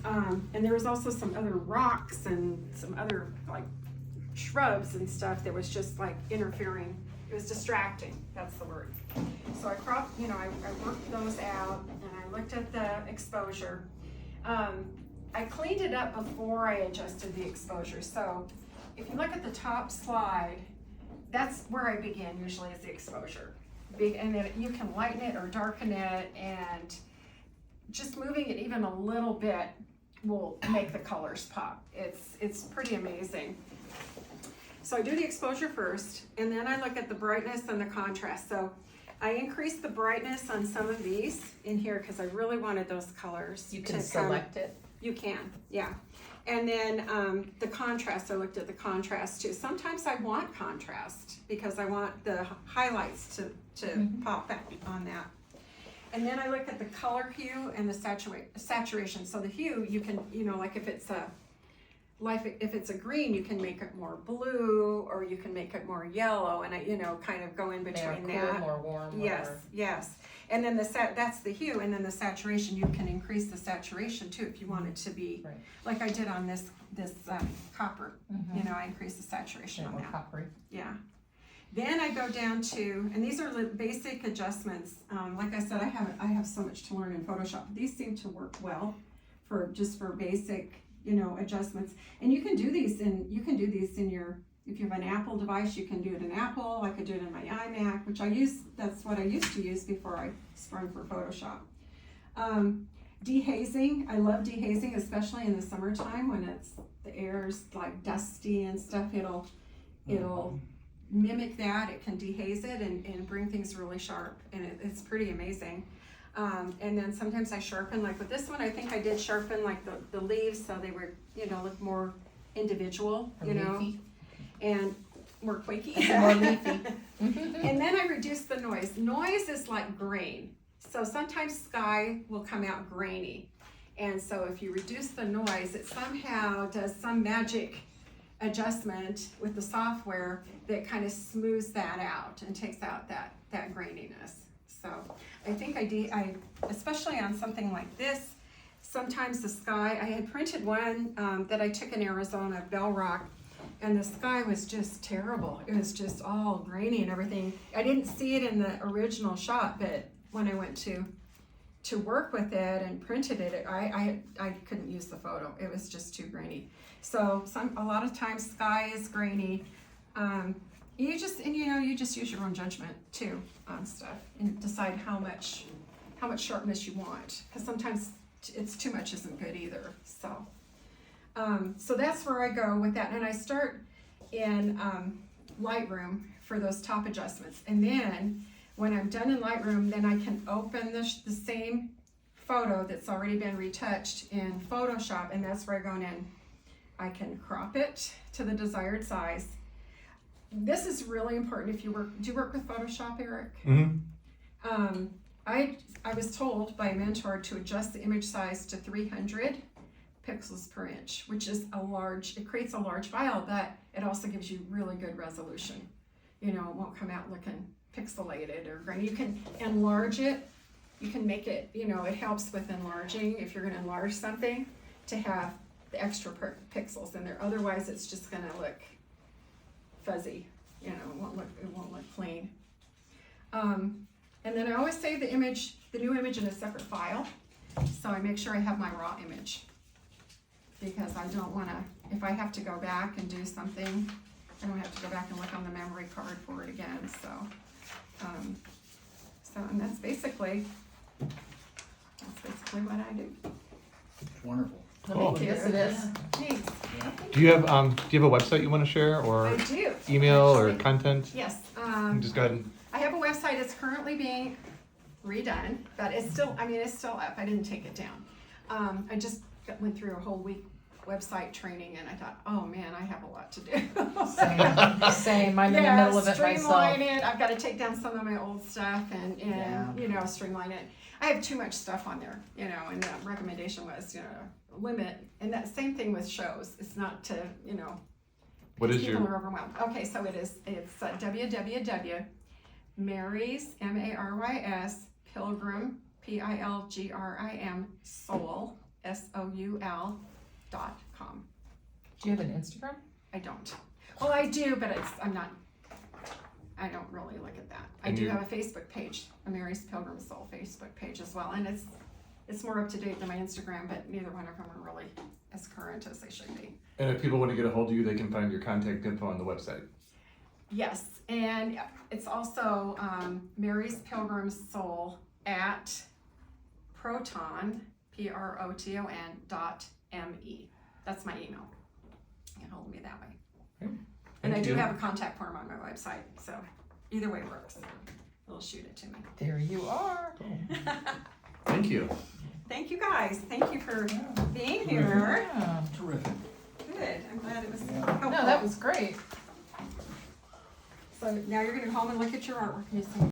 And there was also some other rocks and some other like shrubs and stuff that was just like interfering. It was distracting, that's the word. So I cropped, you know, I worked those out and I looked at the exposure. I cleaned it up before I adjusted the exposure. So if you look at the top slide, that's where I begin usually is the exposure. And then you can lighten it or darken it, and just moving it even a little bit will make the colors pop. It's pretty amazing. So I do the exposure first, and then I look at the brightness and the contrast. So I increased the brightness on some of these in here because I really wanted those colors. You to can come. select it. You can, yeah. And then the contrast, I looked at the contrast too. Sometimes I want contrast because I want the highlights to pop back on that. And then I look at the color hue and the saturation. So the hue, you can, you know, like if it's a green, you can make it more blue, or you can make it more yellow, and I, you know, kind of go in between More that. cool, more warm. Yes, or- yes. And then that's the hue, and then the saturation, you can increase the saturation too if you want it to be, Right. like I did on this copper. You know, I increased the saturation Yeah, on more that. coppery. Yeah. Then I go down to, and these are basic adjustments. Like I said, I have so much to learn in Photoshop. These seem to work well for basic, you know, adjustments. And you can do these in your, if you have an Apple device, you can do it in Apple. I could do it in my iMac, which that's what I used to use before I sprung for Photoshop. Dehazing, I love dehazing, especially in the summertime when the air's like dusty and stuff. It'll mimic that. It can dehaze it and bring things really sharp, and it's pretty amazing. And then sometimes I sharpen, like with this one, I think I did sharpen like the leaves so they were, you know, look more individual, Or you know, leafy. and more quaky. More leafy. And then I reduced the noise. Noise is like grain. So sometimes sky will come out grainy. And so if you reduce the noise, it somehow does some magic adjustment with the software that kind of smooths that out and takes out that graininess. So I think I especially on something like this, sometimes the sky, I had printed one that I took in Arizona, Bell Rock, and the sky was just terrible. It was just all grainy and everything. I didn't see it in the original shot, but when I went to work with it and printed it, I couldn't use the photo. It was just too grainy. So a lot of times sky is grainy. You just use your own judgment too on stuff and decide how much sharpness you want, because sometimes it's too much isn't good either. So that's where I go with that, and I start in Lightroom for those top adjustments, and then when I'm done in Lightroom, then I can open the same photo that's already been retouched in Photoshop, and that's where I go in. I can crop it to the desired size. This is really important if you work. Do you work with Photoshop, Eric? Mm-hmm. I was told by a mentor to adjust the image size to 300 pixels per inch, which is it creates a large file, but it also gives you really good resolution. It won't come out looking pixelated or grainy. You can enlarge it. You can make it, it helps with enlarging if you're gonna enlarge something to have the extra pixels in there. Otherwise, it's just gonna look fuzzy, it won't look clean. And then I always save the new image in a separate file, so I make sure I have my raw image, because I don't want to, if I have to go back and do something, I don't have to go back and look on the memory card for it again. So and that's basically what I do. It's wonderful. Cool. Yes, it is. Thanks. Do you have a website you want to share, or I do. email or Actually, content? yes. Just go ahead and. I have a website. It's currently being redone, but it's still up. I didn't take it down. I just went through a whole week website training, and I thought, oh man, I have a lot to do. Same. I'm in the middle of it streamline myself. it. I've got to take down some of my old stuff and streamline it. I have too much stuff on there, and the recommendation was, limit. And that same thing with shows. It's not to, What is people your? are overwhelmed. Okay, so it's www.Marys, MARYS, Pilgrim, PILGRIM, Soul, SOUL.com. Do you have an Instagram? I don't. Well, I do, but I don't really look at that. I do have a Facebook page, a Mary's Pilgrim Soul Facebook page as well, and it's more up to date than my Instagram, but neither one of them are really as current as they should be. And if people want to get a hold of you, they can find your contact info on the website. Yes, and it's also Mary's Pilgrim Soul at Proton, PROTON.me. That's my email. You can hold me that way. Okay. And I Thank do you. have a contact form on my website, so either way works. It'll shoot it to me. There you are. Thank you. Thank you guys. Thank you for being here. Yeah. Terrific. Good. I'm glad it was Yeah. helpful. No, that was great. So now you're gonna go home and look at your artwork and you see